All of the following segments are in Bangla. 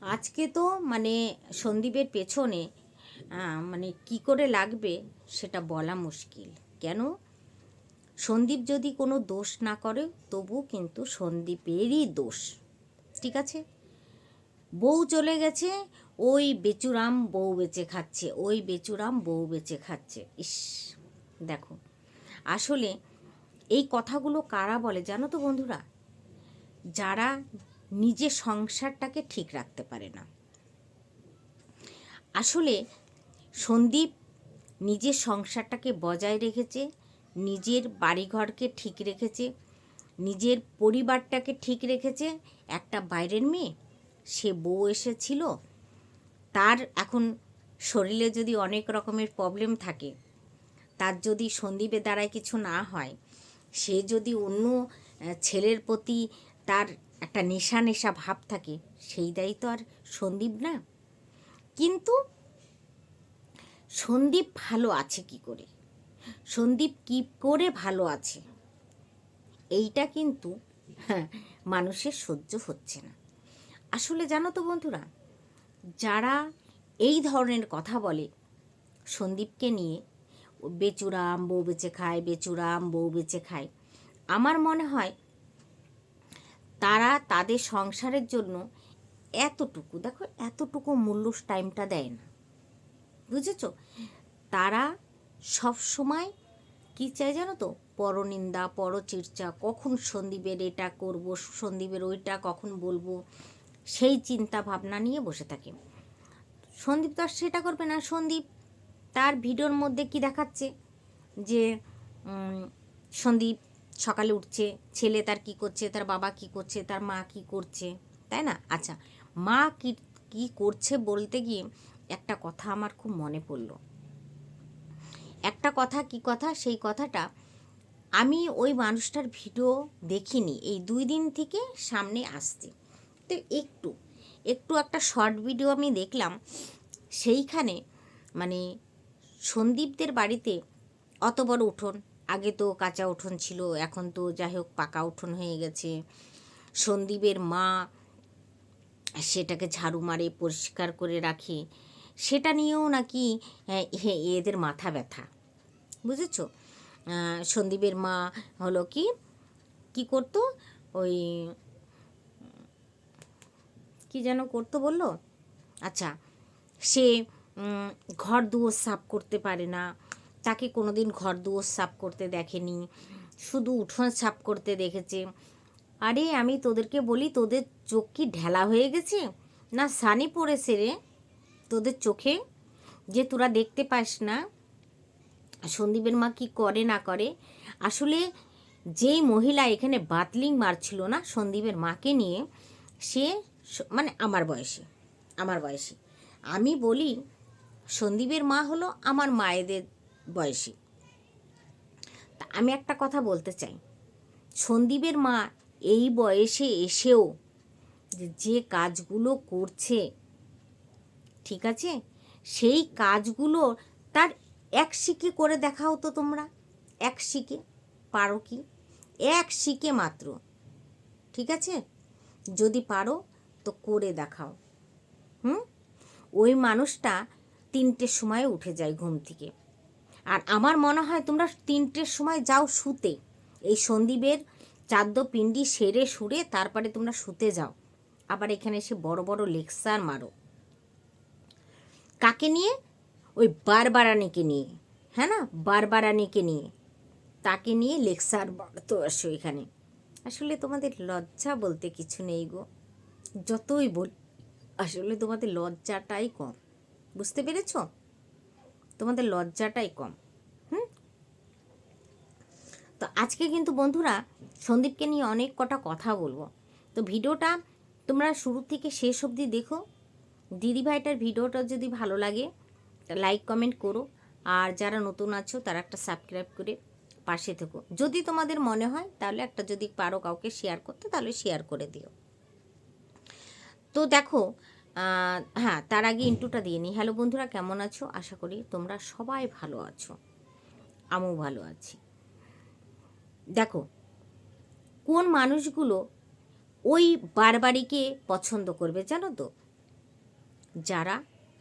আজকে তো মানে সন্দীপের পেছনে মানে কি করে লাগবে সেটা বলা মুশকিল। কেন? সন্দীপ যদি কোনো দোষ না করে তবু কিন্তু সন্দীপেরই দোষ। ঠিক আছে? বউ চলে গেছে, ওই বেচুরাম বউ বেচে খাচ্ছে, ওই বেচুরাম বউ বেচে খাচ্ছে। ইস, দেখো, আসলে এই কথাগুলো কারা বলে জানো তো বন্ধুরা? যারা নিজের সংসারটাকে ঠিক রাখতে পারে না। আসলে সন্দীপ নিজের সংসারটাকে বজায় রেখেছে, নিজের বাড়িঘরকে ঠিক রেখেছে, নিজের পরিবারটাকে ঠিক রেখেছে। একটা বাইরের মেয়ে, সে বউ এসেছিল, তার এখন শরীরে যদি অনেক রকমের প্রবলেম থাকে, তার যদি সন্দীপের দ্বারায় কিছু না হয়, সে যদি অন্য ছেলের প্রতি তার একটা নেশা নেশা ভাব থাকে, সেই দায়ী তো আর সন্দীপ না। কিন্তু সন্দীপ ভালো আছে কি করে, সন্দীপ কী করে ভালো আছে, এইটা কিন্তু হ্যাঁ, মানুষের সহ্য হচ্ছে না। আসলে জানো তো বন্ধুরা, যারা এই ধরনের কথা বলে সন্দীপকে নিয়ে, বেচুরাম বউ বেচে খায়, বেচুরাম বউ বেচে খায়, আমার মনে হয় তারা তাদের সংসারের জন্য এতটুকু, দেখো, এতটুকু মূল্য টাইমটা দেয় না। বুঝেছ? তারা সব সময় কী চায় জানো তো? পরনিন্দা, পরচর্চা, কখন সন্দীপের এটা করব, সন্দীপের ওইটা কখন বলবো, সেই চিন্তা ভাবনা নিয়ে বসে থাকে। সন্দীপ তো আর সেটা করবে না। সন্দীপ তার ভিডিওর মধ্যে কি দেখাচ্ছে যে সন্দীপ সকালে উঠছে, ছেলে তার কি করছে, তার বাবা কি করছে, তার মা কি করছে, তাই না? আচ্ছা, মা কি কি করছে বলতে গিয়ে একটা কথা আমার খুব মনে পড়লো। একটা কথা, কি কথা, সেই কথাটা আমি ওই মানুষটার ভিডিও দেখিনি, এই 2 দিন থেকে সামনে আসছে। তো একটু একটু একটা শর্ট ভিডিও আমি দেখলাম। সেইখানে মানে সন্দীপদের বাড়িতে অত বড় উঠোন, আগে তো কাঁচা উঠোন ছিল, এখন তো যাই হোক পাকা উঠোন হয়ে গেছে। সন্দীপের মা সেটাকে ঝাড়ু মারে, পরিষ্কার করে রাখে, সেটা নিয়েও নাকি এদের মাথা ব্যথা। বুঝেছ? সন্দীপের মা হলো কি কি করতো, ওই কি যেন করতো বললো, আচ্ছা, সে ঘর দুয়ার সাফ করতে পারে না, তাকে কোনো দিন ঘর দুয়ার সাফ করতে দেখেনি, শুধু উঠোন সাফ করতে দেখেছে। আরে আমি তোদেরকে বলি, তোদের চোখ কি ঢেলা হয়ে গেছে না সানি পড়েছে রে তোদের চোখে, যে তোরা দেখতে পাস না সন্দীপের মা কি করে না করে? আসলে যেই মহিলা এখানে বাতলিং মারছিল না সন্দীপের মাকে নিয়ে, সে মানে আমার বয়সী আমি বলি, সন্দীপের মা হলো আমার মায়েদের বয়সী। তা আমি একটা কথা বলতে চাই, সন্দীপের মা এই বয়সে এসেও যে কাজগুলো করছে, ঠিক আছে, সেই কাজগুলো তার এক শিকে করে দেখাও তো তোমরা। এক শিকে পারো কি? এক শিকে মাত্র, ঠিক আছে, যদি পারো তো করে দেখাও। ওই মানুষটা 3টের সময় উঠে যায় ঘুম থেকে, আর আমার মনে হয় তোমরা 3টের সময় যাও শুতে, এই সন্দীপের চাদ্য পিণ্ডি সেরে সুরে তারপরে তোমরা শুতে যাও, আবার এখানে এসে বড় বড় লেকচার মারো। কাকে নিয়ে? ওই বারবারানিকে নিয়ে, হ্যাঁ না, বারবারানিকে নিয়ে, তাকে নিয়ে লেকচার মারতো আসো এখানে। আসলে তোমাদের লজ্জা বলতে কিছু নেই গো, যতই বল, আসলে তোমাদের লজ্জাটাই কম। বুঝতে পেরেছ? তোমাদের লজ্জাটাই কম। তো আজকে কিন্তু বন্ধুরা সন্দীপকে নিয়ে অনেক কটা কথা বলবো। তো ভিডিওটা তোমরা শুরু থেকে শেষ অবধি দেখো। দিদিভাইটার ভিডিওটা যদি ভালো লাগে লাইক কমেন্ট করো, আর যারা নতুন আছো তারা একটা সাবস্ক্রাইব করে পাশে থেকো। যদি তোমাদের মনে হয় তাহলে একটা, যদি পারো কাউকে শেয়ার করতে তাহলে শেয়ার করে দিও। তো দেখো, হ্যাঁ, তার আগে ইন্টুটা দিয়ে নিই। হ্যালো বন্ধুরা, কেমন আছো? আশা করি তোমরা সবাই ভালো আছো, আমিও ভালো আছি। দেখো, কোন মানুষগুলো ওই বারবারিকে পছন্দ করবে জানো তো? যারা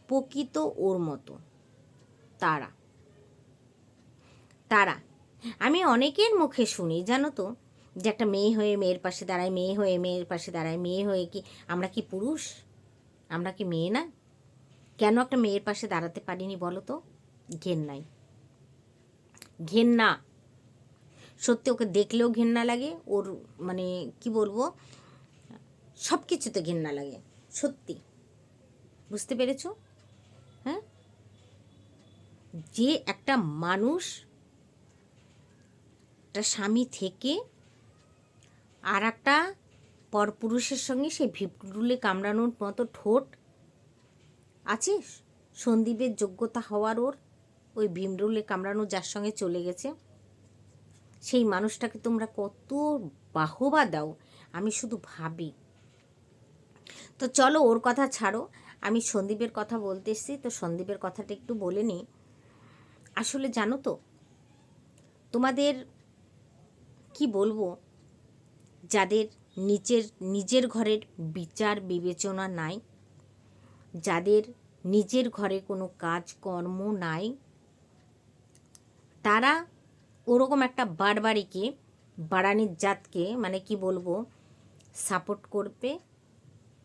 প্রকৃত ওর মতো তারা তারা আমি অনেকের মুখে শুনি জানো তো, যে একটা মেয়ে হয়ে মেয়ের পাশে দাঁড়ায়, মেয়ে হয়ে মেয়ের পাশে দাঁড়ায়, মেয়ে হয়ে কি আমরা কি পুরুষ? আমরা কি মেয়ে না? কেন একটা মেয়ের পাশে দাঁড়াতে পারিনি বলো তো? ঘেন্নাই, ঘেন্না। সত্যি ওকে দেখলেও ঘেন্না লাগে, ওর মানে কি বলবো, সব কিছুতে ঘেন্না লাগে সত্যি। বুঝতে পেরেছো? হ্যাঁ, যে একটা মানুষ একটা স্বামী থেকে আর একটা পরপুরুষের সঙ্গে সে ভিপরুলে কামড়ানোর মতো ঠোঁট আছে, সন্দীপের যোগ্যতা হওয়ার ওর ওই ভীমরুলে কামড়ানো যার সঙ্গে চলে গেছে, সেই মানুষটাকে তোমরা কত বাহবা দাও, আমি শুধু ভাবি। তো চলো ওর কথা ছাড়ো, আমি সন্দীপের কথা বলতে এসেছি, তো সন্দীপের কথাটা একটু বলে নিই। আসলে জানো তো, তোমাদের কি বলবো, যাদের নিজের ঘরের বিচার বিবেচনা নাই, যাদের নিজের ঘরে কোনো কাজকর্ম নাই, তারা ওরকম একটা বাড়বাড়িকে, বাড়ানির জাতকে মানে কি বলবো সাপোর্ট করবে।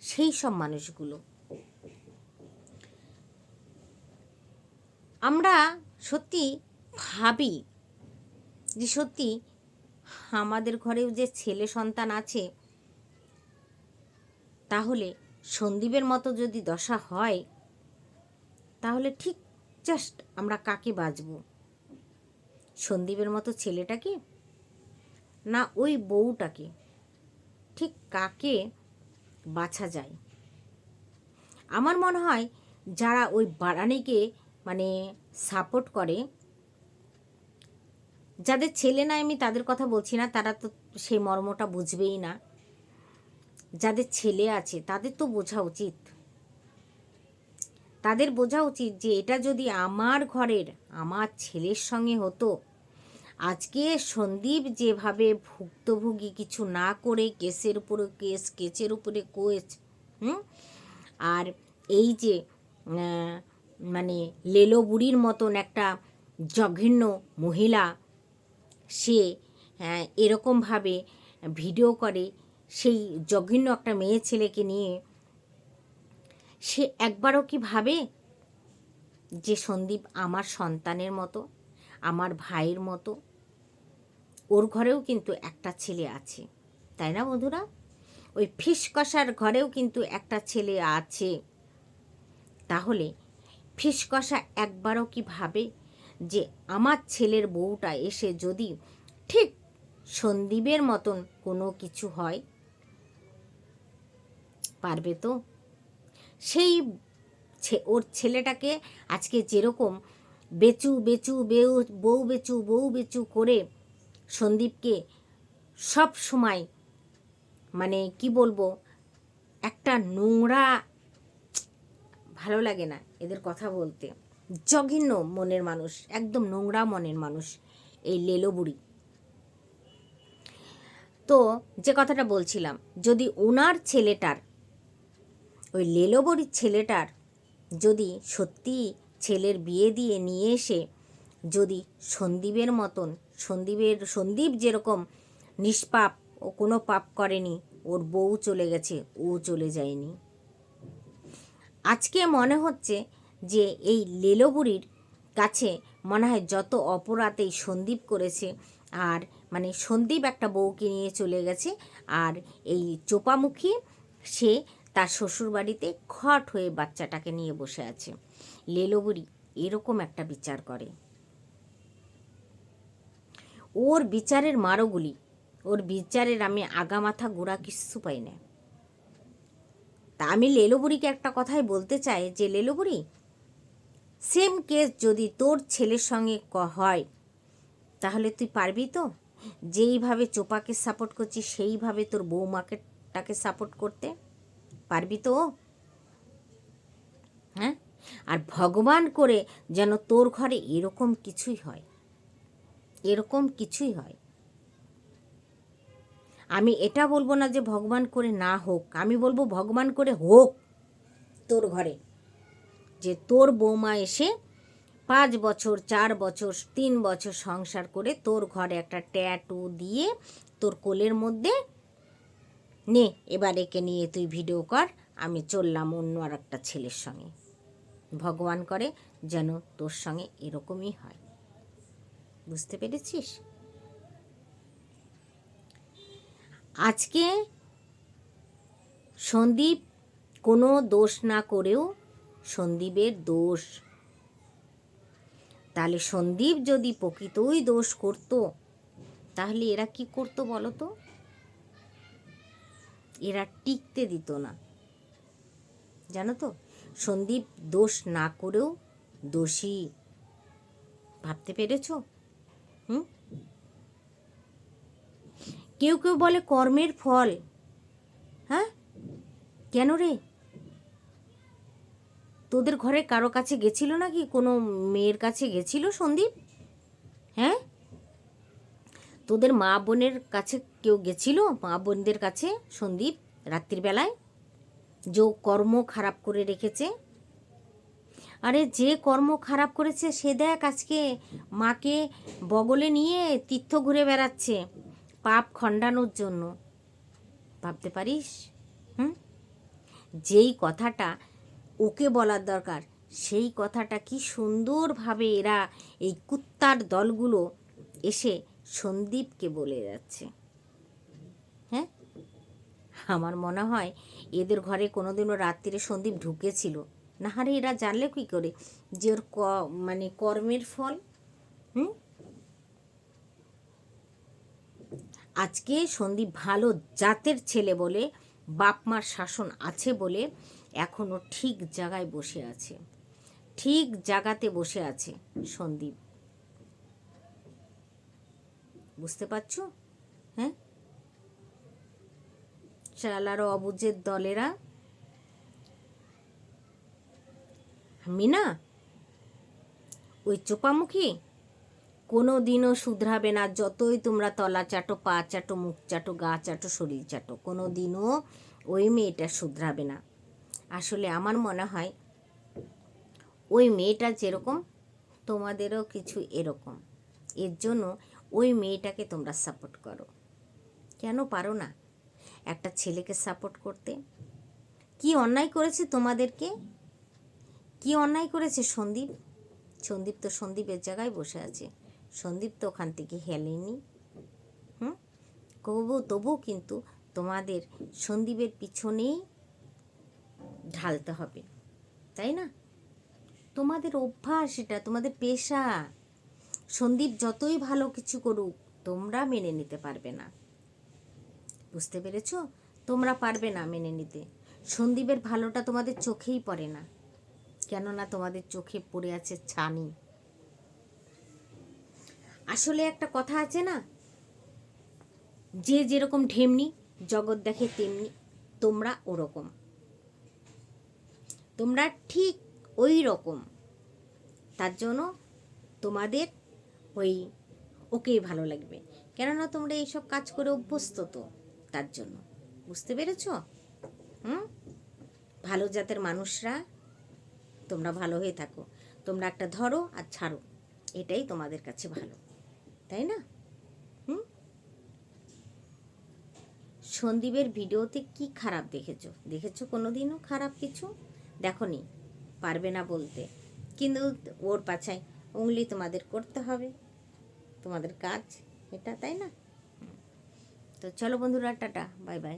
সেই সব মানুষগুলো আমরা সত্যি ভাবি যে সত্যি আমাদের ঘরেও যে ছেলে সন্তান আছে, তাহলে সন্দীপের মতো যদি দশা হয়, তাহলে ঠিক জাস্ট আমরা কাকে বাঁচব? সন্দীপের মতো ছেলেটাকে, না ওই বউটাকে? ঠিক কাকে বাছা যায়? আমার মনে হয় যারা ওই বাড়ানিকে মানে সাপোর্ট করে, যাদের ছেলে নাই আমি তাদের কথা বলছি না, তারা তো সেই মর্মটা বুঝবেই না। যাদের ছেলে আছে তাদের তো বোঝা উচিত, তাদের বোঝা উচিত যে এটা যদি আমার ঘরের আমার ছেলের সঙ্গে হতো, আজকে সন্দীপ যেভাবে ভুক্তভোগী কিছু না করে কেসের উপরে কেস, কেসের উপরে কেস, আর এই যে মানে লেলো বুড়ির মতন একটা জঘন্য মহিলা, সে এরকমভাবে ভিডিও করে সেই জঘন্য একটা মেয়ে ছেলেকে নিয়ে, সে একবারও কি ভাবে যে সন্দীপ আমার সন্তানের মতো, আমার ভাইয়ের মতো? ওর ঘরেও কিন্তু একটা ছেলে আছে, তাই না বন্ধুরা? ওই ফিসকষার ঘরেও কিন্তু একটা ছেলে আছে। তাহলে ফিসকষা একবারও কি ভাবে যে আমার ছেলের বউটা এসে যদি ঠিক সন্দীপের মতন কোনো কিছু হয়? পারবে তো? সেই ওর ছেলেটাকে আজকে যেরকম বেচু বেচু বউ বেচু বউ বেচু করে সন্দীপকে সব সময় মানে কি বলবো, একটা নোংরা, ভালো লাগে না এদের কথা বলতে, জঘন্য মনের মানুষ, একদম নোংরা মনের মানুষ এই লেলো বুড়ি। তো যে কথাটা বলছিলাম, যদি ওনার ছেলেটার, ওই লেলো বুড়ির ছেলেটার যদি সত্যি ছেলের বিয়ে দিয়ে নিয়ে এসে যদি সন্দীপের মতন, সন্দীপ যেরকম নিষ্পাপ, ও কোনো পাপ করেনি, ওর বউ চলে গেছে, ও চলে যায়নি। আজকে মনে হচ্ছে যে এই লেলো বুড়ির কাছে মনে হয় যত অপরাধ এই সন্দীপ করেছে, আর মানে সন্দীপ একটা বউকে নিয়ে চলে গেছে, আর এই চোপামুখী সে তার শ্বশুরবাড়িতে খট হয়ে বাচ্চাটাকে নিয়ে বসে আছে। লেলো বুড়ি এরকম একটা বিচার করে, ওর বিচারের মারোগুলি, ওর বিচারের আমি আগা মাথা গোড়া কিচ্ছু পাই না। তা আমি লেলো বুড়িকে একটা কথাই বলতে চাই যে লেলো বুড়ি, সেম কেস যদি তোর ছেলের সঙ্গে হয়, তাহলে তুই পারবি তো যেইভাবে চোপাকে সাপোর্ট করছিস সেইভাবে তোর বৌমাকেটাকে সাপোর্ট করতে? পারবি তো? হ্যাঁ, আর ভগবান করে যেন তোর ঘরে এরকম কিছুই হয়, এরকম কিছুই হয়। আমি এটা বলবো না যে ভগবান করে না হোক, আমি বলবো ভগবান করে হোক তোর ঘরে, যে তোর বৌমা এসে 5 বছর 4 বছর 3 বছর সংসার করে তোর ঘরে একটা ট্যাটু দিয়ে তোর কোলের মধ্যে নে এবার একে নিয়ে তুই ভিডিও কর, আমি চললাম অন্য আর একটা ছেলের সঙ্গে। ভগবান করে যেন তোর সঙ্গে এরকমই হয়। বুঝতে পেরেছিস? আজকে সন্দীপ কোনো দোষ না করেও সন্দীপের দোষ। তাহলে সন্দীপ যদি প্রকৃতই দোষ করত তাহলে এরা কি করতো বলো তো? এরা টিকতে দিত না, জানো তো। সন্দীপ দোষ না করেও দোষী, ভাবতে পেরেছ? কেউ কেউ বলে কর্মের ফল। হ্যাঁ, কেন রে? তোদের ঘরে কারো কাছে গেছিল নাকি? কোনো মেয়ের কাছে গেছিল সন্দীপ? হ্যাঁ, তোদের মা বোনের কাছে কেউ গেছিল? মা বোনদের কাছে সন্দীপ রাত্রিবেলায় যে কর্ম খারাপ করে রেখেছে? আরে যে কর্ম খারাপ করেছে সে দেখ আজকে মাকে বগলে নিয়ে তীর্থ ঘুরে বেড়াচ্ছে পাপ খণ্ডানোর জন্য। ভাবতে পারিস? যেই কথাটা ওকে বলার দরকার সেই কথাটা কি সুন্দরভাবে এরা এই কুত্তার দলগুলো এসে সন্দীপকে বলে যাচ্ছে। হ্যাঁ, আমার মনে হয় এদের ঘরে কোনোদিনও রাত্রিরে সন্দীপ ঢুকেছিল না। হারে এরা জানলে কী করে যে ওর মানে কর্মের ফল? আজকে সন্দীপ ভালো জাতের ছেলে বলে, বাপ মার শাসন আছে বলে এখনও ঠিক জায়গায় বসে আছে, ঠিক জায়গাতে বসে আছে সন্দীপ। বুঝতে পারছো? হ্যাঁ, চালার অবুজের দলেরা মিনা ওই চোপামুখী কোনো দিনও শুধরাবে না। যতই তোমরা তলা চাটো, পা চাটো, মুখ চাটো, গা চাটো, শরীর চাটো, কোনো দিনও ওই মেয়েটা শুধরাবে না। আসলে আমার মনে হয় ওই মেয়েটা যেরকম তোমাদেরও কিছু এরকম। এর জন্য ওই মেয়েটাকে তোমরা সাপোর্ট করো। কেন পারো না একটা ছেলেকে সাপোর্ট করতে? কি অন্যায় করেছে তোমাদেরকে? কি অন্যায় করেছে সন্দীপ? সন্দীপ তো সন্দীপের জায়গায় বসে আছে, সন্দীপ তো ওখান থেকে হেলেনি। তবু কিন্তু তোমাদের সন্দীপের পিছনেই ঢালতে হবে, তাই না? তোমাদের অভ্যাস, এটা তোমাদের পেশা। সন্দীপ যতই ভালো কিছু করুক তোমরা মেনে নিতে পারবে না। বুঝতে পেরেছ? তোমরা পারবে না মেনে নিতে। সন্দীপের ভালোটা তোমাদের চোখেই পড়ে না, কেননা তোমাদের চোখে পড়ে আছে ছানি। আসলে একটা কথা আছে না, যে যেরকম ঢেমনি জগৎ দেখে তেমনি। তোমরা ওরকম, তোমরা ঠিক ওই রকম। তার জন্য তোমাদের ওই ওকেই ভালো লাগবে, কেননা তোমরা এইসব কাজ করে অভ্যস্ত তো, তার জন্য। বুঝতে পেরেছ? ভালো জাতের মানুষরা তোমরা ভালো হয়ে থাকো। তোমরা একটা ধরো আর ছাড়ো, এটাই তোমাদের কাছে ভালো, তাই না? সন্দীপের ভিডিওতে কি খারাপ দেখেছো কোনোদিনও? খারাপ কিছু দেখোনি, পারবে না বলতে, কিন্তু ওর পাছায় উংলি তোমাদের করতে হবে, তোমাদের কাজ এটা, তাই না? তো চলো বন্ধুরা, টাটা, বাই বাই।